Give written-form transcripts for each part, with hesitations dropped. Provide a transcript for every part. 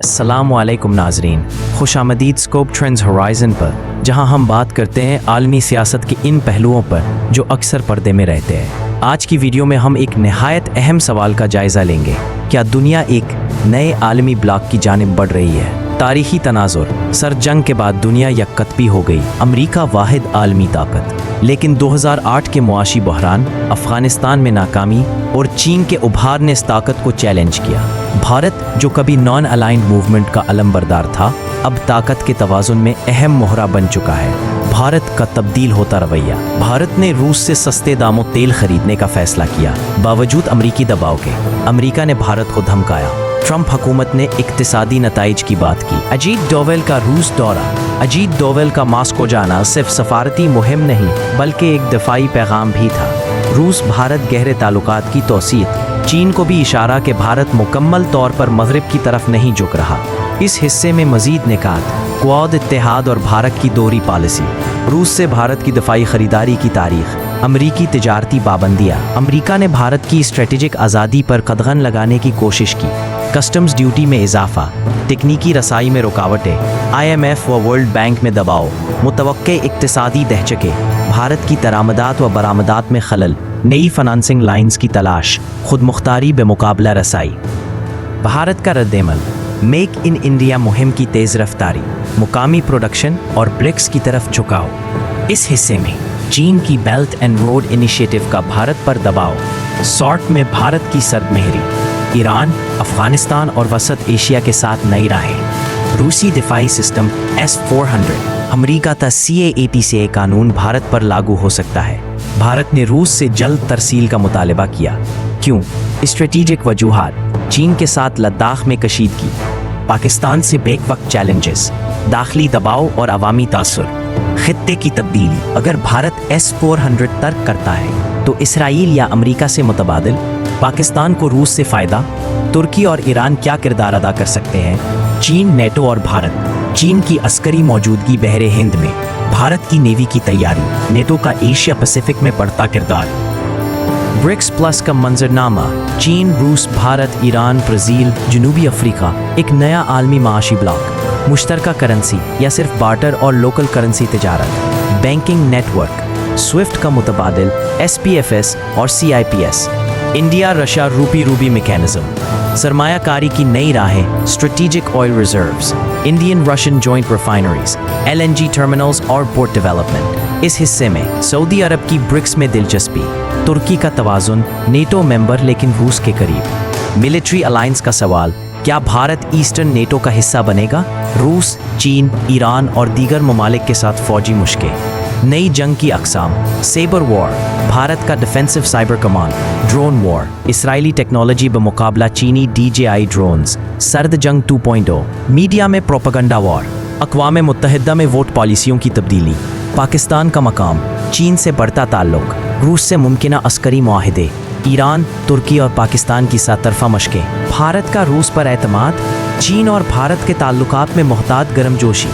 अस्सलाम वालेकुम नाजरीन, खुश आमदीद स्कोप ट्रेंड्स होराइज़न पर, जहां हम बात करते हैं आलमी सियासत के इन पहलुओं पर जो अक्सर पर्दे में रहते हैं। आज की वीडियो में हम एक नहायत अहम सवाल का जायज़ा लेंगे, क्या दुनिया एक नए आलमी ब्लॉक की जानिब बढ़ रही है? तारीखी तनाजुर, सर जंग के बाद दुनिया यककतबी हो गई, अमरीका वाहिद आलमी ताकत। लेकिन 2008 के मुआशी बहरान, अफगानिस्तान में नाकामी और चीन के उभार ने इस ताकत को चैलेंज किया। भारत, जो कभी नॉन अलाइंड मूवमेंट का अलमबरदार था, अब ताकत के तवाज़ुन में अहम मोहरा बन चुका है। भारत का तब्दील होता रवैया। भारत ने रूस से सस्ते दामों तेल खरीदने का फैसला किया, बावजूद अमरीकी दबाव के। अमरीका ने भारत को धमकाया। ट्रंप हुकूमत ने इक्तिसादी नताइज की बात की। अजीत डोवेल का रूस दौरा। अजीत डोवेल का मॉस्को जाना सिर्फ सफारती मुहिम नहीं, बल्कि एक दफाई पैगाम भी था। रूस भारत गहरे ताल्लुकात की तौसीक। चीन को भी इशारा कि भारत मुकम्मल तौर पर मगरिब की तरफ नहीं झुक रहा। इस हिस्से में मजीद निकात, क्वाड इत्तेहाद और भारत की दोहरी पॉलिसी। रूस से भारत की दफाई खरीदारी की तारीख। अमरीकी तिजारती पाबंदियाँ। अमरीका ने भारत की स्ट्रेटेजिक आज़ादी पर कदगन लगाने की कोशिश की। कस्टम्स ड्यूटी में इजाफा, तकनीकी रसाई में रुकावटें, IMF व वर्ल्ड बैंक में दबाव, मुतवक्के इक्तिसादी दहचके, भारत की तरामदात व बरामदात में खलल, नई फाइनेंसिंग लाइन्स की तलाश, खुद मुख्तारी बेमुकाबला रसाई। भारत का रद्देमल, मेक इन इंडिया मुहिम की तेज़ रफ्तारी, मुकामी प्रोडक्शन और ब्रिक्स की तरफ झुकाव। इस हिस्से में चीन की बेल्ट एंड रोड इनिशिएटिव का भारत पर दबाव, सॉर्ट में भारत की सरदमेहरी, ईरान, अफगानिस्तान और वसत एशिया के साथ नई राहें। रूसी दिफाई सिस्टम S-400, अमरीका का CAAT कानून भारत पर लागू हो सकता है। भारत ने रूस से जल्द तरसील का मुतालबा किया। क्यों? स्ट्रेटेजिक वजूहात, चीन के साथ लद्दाख में कशीदगी, पाकिस्तान से बेवक्त चैलेंजेस, दाखिली दबाव और अवामी तासुर, खित्ते की तब्दीली। अगर भारत S-400 तर्क करता है तो इसराइल या अमरीका से मुतबादिल, पाकिस्तान को रूस से फ़ायदा, तुर्की और ईरान क्या किरदार अदा कर सकते हैं? चीन, नेटो और भारत। चीन की अस्करी मौजूदगी बहरे हिंद में, भारत की नेवी की तैयारी, नेटो का एशिया पैसिफिक में बढ़ता किरदार। ब्रिक्स प्लस का मंजरनामा, चीन, रूस, भारत, ईरान, ब्राज़ील, जनूबी अफ्रीका, एक नया आलमी माशी ब्लॉक। मुश्तरका करेंसी या सिर्फ बार्टर और लोकल करेंसी तिजारत। बैंकिंग नेटवर्क, स्विफ्ट का मुतबादिल, SPFS और CIPS। India Russia rupee mechanism, सरमायाकारी की नई राहें, strategic oil reserves, Indian Russian joint refineries, LNG terminals और पोर्ट डेवलपमेंट। इस हिस्से में सऊदी अरब की ब्रिक्स में दिलचस्पी, तुर्की का तवाज़ुन, नेटो मेंबर लेकिन रूस के करीब। मिलिट्री अलायंस का सवाल, क्या भारत ईस्टर्न नेटो का हिस्सा बनेगा? रूस, चीन, ईरान और दीगर ममालिक के साथ फौजी मुश्किल। नई जंग की अक़साम, सेबर वॉर, भारत का defensive cyber command, drone war, Israeli technology बमुकाबला चीनी DJI ड्रोन्स, सर्द जंग 2.0, मीडिया में प्रोपेगेंडा वॉर, अक़वाम मुत्तहिदा में वोट पॉलिसियों की तब्दीली, पाकिस्तान का मकाम, चीन से बढ़ता ताल्लुक, रूस से मुमकिना अस्करी मुआहिदे, ईरान, तुर्की और पाकिस्तान की सात तरफा मशकें, भारत का रूस पर एतमाद, चीन और भारत के ताल्लुकात में मोहतात गर्मजोशी,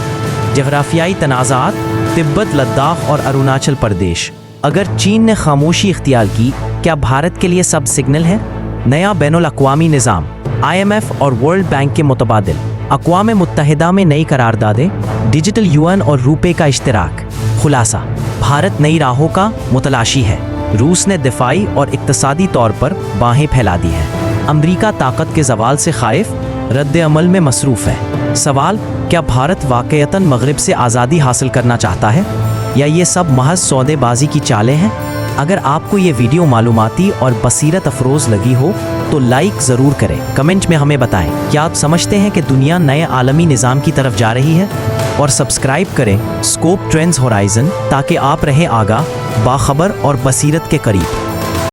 जग़राफ़ियाई तनाज़ात, तिब्बत, लद्दाख और अरुणाचल प्रदेश। अगर चीन ने खामोशी इख्तियार की, क्या भारत के लिए सब सिग्नल है? नया बैनुल अक़वामी निज़ाम, IMF और वर्ल्ड बैंक के मुतबादिल, अक़वाम मुत्तहिदा में नई करारदादें, डिजिटल UN और रुपए का इश्तराक। खुलासा, भारत नई राहों का मुतलाशी है। रूस ने दिफाई और इक्तिसादी तौर पर बाहें फैला दी हैं। अमरीका ताकत के ज़वाल से खाइफ, रद्द अमल में मसरूफ़ है। सवाल, क्या भारत वाक़ईतन मगरिब से आज़ादी हासिल करना चाहता है, या ये सब महज सौदेबाजी की चालें हैं? अगर आपको ये वीडियो मालूमाती और बसीरत अफरोज़ लगी हो तो लाइक ज़रूर करें। कमेंट में हमें बताएं, क्या आप समझते हैं कि दुनिया नए आलमी निज़ाम की तरफ जा रही है? और सब्सक्राइब करें स्कोप ट्रेंड्स होराइज़न, ताकि आप रहें आगाह, बाखबर और बसीरत के करीब।